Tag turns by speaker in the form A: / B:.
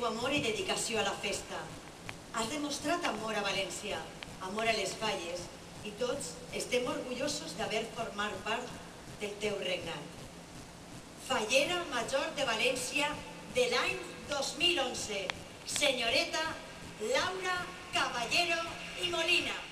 A: amor i dedicació a la festa. Has demostrat amor a València, amor a les Valles, i tots estem orgullosos d'haver format part del teu regnat. Fallera Major de València de l'any 2011, senyoreta Laura Caballero i Molina.